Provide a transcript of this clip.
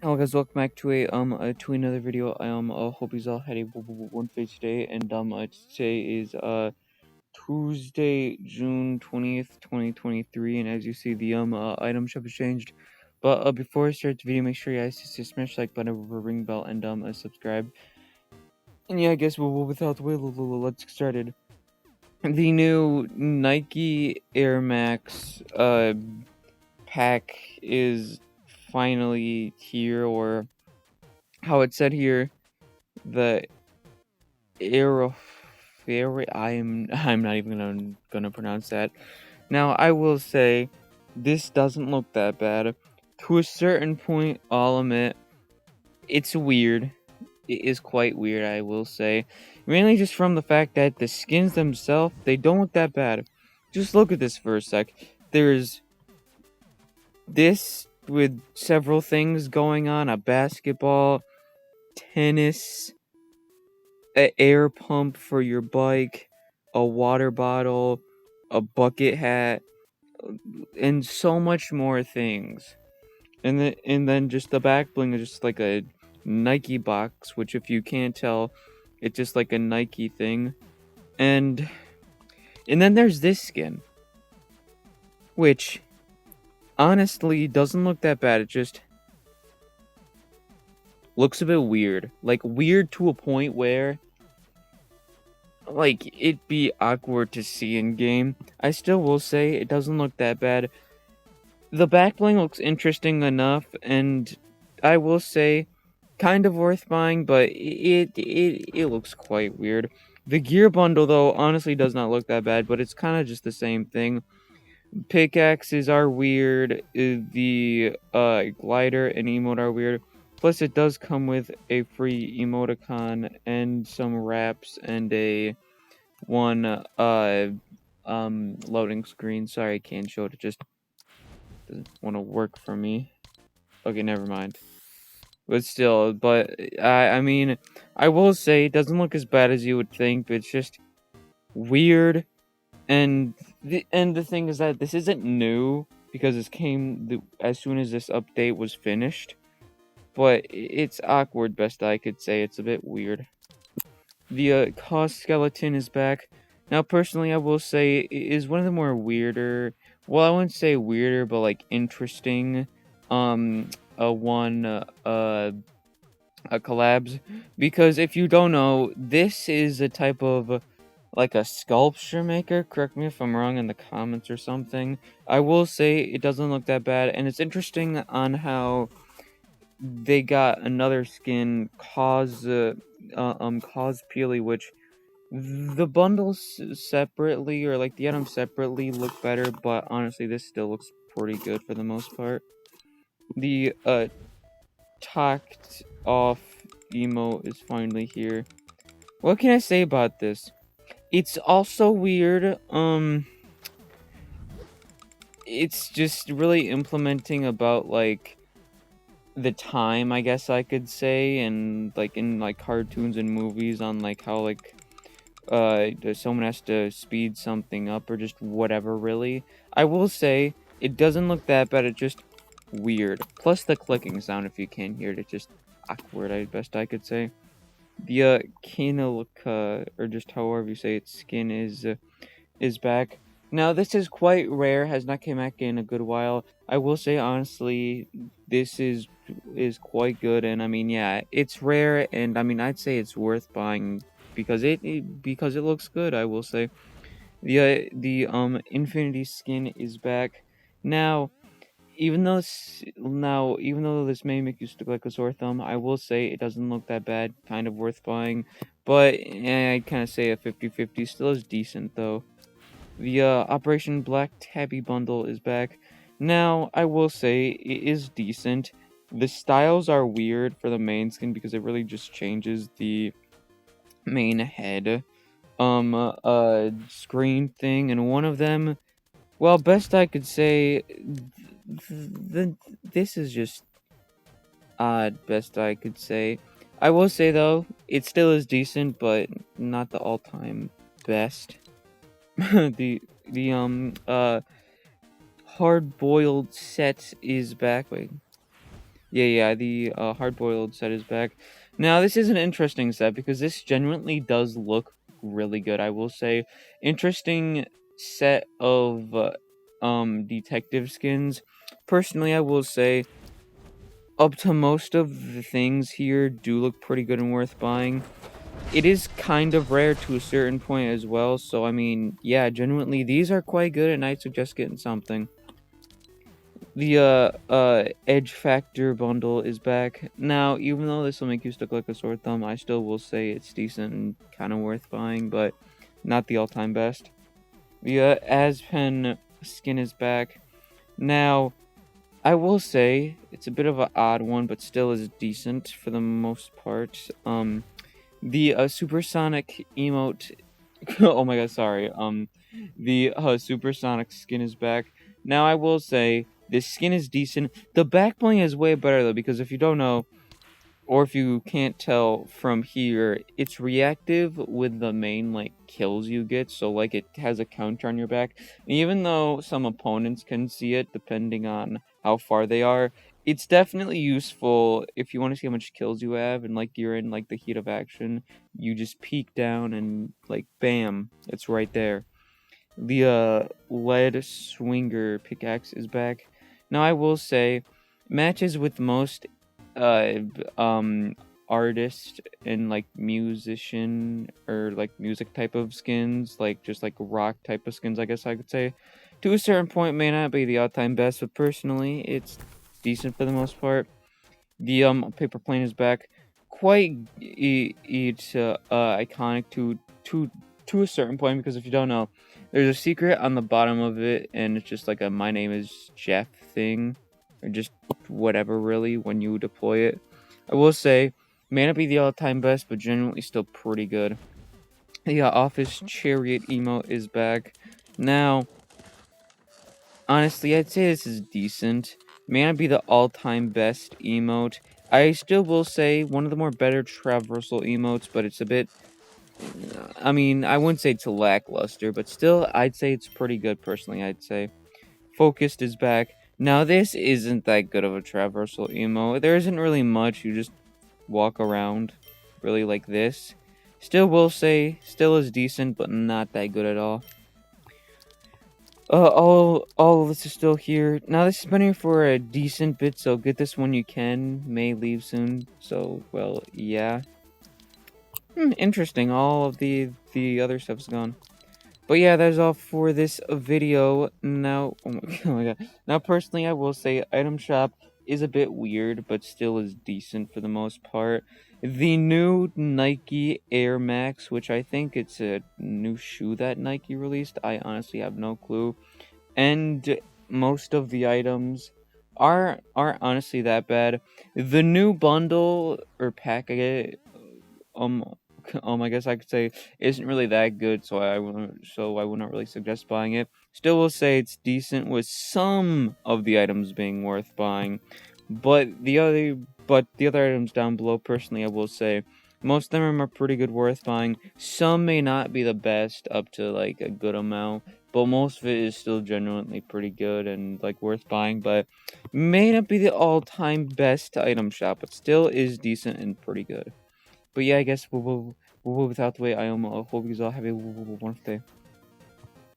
Hello guys, welcome back to to another video. Hope you all had a one face today, and today is Tuesday, June 20th, 2023, and as you see, the item shop has changed. But before I start the video, make sure you guys just smash the like button, ring bell, and subscribe. And yeah, I guess without the way, let's get started. The new Nike Air Max pack is finally here, or how it said here, the Airphoria. I'm not even gonna pronounce that. Now I will say this doesn't look that bad. To a certain point, I'll admit it's weird. It is quite weird, I will say. Mainly just from the fact that the skins themselves, they don't look that bad. Just look at this for a sec. There's this with several things going on: a basketball, tennis, an air pump for your bike, a water bottle, a bucket hat, and so much more things. And then just the back bling is just like a Nike box, which if you can't tell, it's just like a Nike thing. And then there's this skin, which honestly doesn't look that bad. It just looks a bit weird. Like weird to a point where like it'd be awkward to see in game. I still will say it doesn't look that bad. The back bling looks interesting enough, and I will say kind of worth buying, but it looks quite weird. The gear bundle though honestly does not look that bad, but it's kind of just the same thing. Pickaxes are weird. The glider and emote are weird. Plus, it does come with a free emoticon and some wraps and a one loading screen. Sorry, I can't show it. It just doesn't want to work for me. Okay, never mind. But still, I mean, I will say it doesn't look as bad as you would think. But it's just weird, and the thing is that this isn't new because this came as soon as this update was finished. But it's awkward, best I could say. It's a bit weird. The cost skeleton is back. Now, personally, I will say it is one of the more weirder. Well, I wouldn't say weirder, but like interesting. One collabs, because if you don't know, this is a type of like a sculpture maker. Correct me if I'm wrong in the comments or something. I will say it doesn't look that bad, and it's interesting on how they got another skin, cause Peely, which the bundles separately, or like the items separately, look better, but honestly this still looks pretty good for the most part. The talked off emo is finally here. What can I say about this? It's also weird. It's just really implementing about like the time, I guess I could say, and like in like cartoons and movies on like how like someone has to speed something up or just whatever. Really, I will say it doesn't look that bad. It's just weird. Plus the clicking sound, if you can't hear it, it's just awkward. I best I could say. The Kinalika, or just however you say it, skin is back. Now this is quite rare, has not came back in a good while. I will say honestly, this is quite good, and I mean yeah, it's rare, and I mean I'd say it's worth buying because because it looks good. I will say the Infinity skin is back now. Even though this may make you look like a sore thumb, I will say it doesn't look that bad. Kind of worth buying, but I'd kind of say a 50-50. Still is decent though. The Operation Black Tabby bundle is back. Now, I will say it is decent. The styles are weird for the main skin because it really just changes the main head screen thing, and one of them, well, best I could say, this is just odd, best I could say. I will say though, it still is decent, but not the all-time best. the hard boiled set is back. Wait, Yeah, the hard-boiled set is back. Now, this is an interesting set because this genuinely does look really good, I will say. Interesting set of detective skins. Personally, I will say up to most of the things here do look pretty good and worth buying. It is kind of rare to a certain point as well, so I mean, yeah, genuinely these are quite good and I'd suggest getting something. The Edge Factor bundle is back. Now, even though this will make you look like a sore thumb, I still will say it's decent and kind of worth buying, but not the all-time best. The Aspen skin is back. Now, I will say it's a bit of an odd one, but still is decent for the most part. The supersonic emote. Oh my god, sorry. The supersonic skin is back. Now I will say this skin is decent. The back bling is way better though, because if you don't know, or if you can't tell from here, it's reactive with the main like kills you get, so like it has a counter on your back. And even though some opponents can see it depending on how far they are, it's definitely useful if you want to see how much kills you have and like you're in like the heat of action. You just peek down and like bam, it's right there. The lead swinger pickaxe is back. Now I will say, matches with most artist and like musician or like music type of skins, like just like rock type of skins, I guess I could say. To a certain point, may not be the all-time best, but personally, it's decent for the most part. The paper plane is back. Quite it's iconic to a certain point because if you don't know, there's a secret on the bottom of it, and it's just like a "my name is Jeff" thing, or just whatever really when you deploy it. I will say, may not be the all-time best, but genuinely still pretty good. The office chariot emote is back. Now, honestly, I'd say this is decent. May not be the all-time best emote. I still will say one of the more better traversal emotes, but it's a bit. I mean, I wouldn't say it's lackluster, but still, I'd say it's pretty good. Personally, I'd say. Focused is back. Now, this isn't that good of a traversal emo. There isn't really much. You just walk around, really like this. Still, will say, still is decent, but not that good at all. All of this is still here. Now this has been here for a decent bit, so get this when you can. May leave soon, so well, yeah. Interesting. All of the other stuff's gone. But yeah, that's all for this video. Now, oh my, oh my god. Now, personally, I will say item shop is a bit weird, but still is decent for the most part. The new Nike Air Max, which I think it's a new shoe that Nike released. I honestly have no clue. And most of the items aren't honestly that bad. The new bundle or packet, um, I guess I could say isn't really that good, so I wouldn't really suggest buying it. Still, will say it's decent with some of the items being worth buying, but the other items down below, personally, I will say. Most of them are pretty good, worth buying. Some may not be the best, up to like a good amount, but most of it is still genuinely pretty good and like worth buying, but may not be the all-time best item shop, but still is decent and pretty good. But yeah, I guess we'll move it out the way. I hope you all have a wonderful day.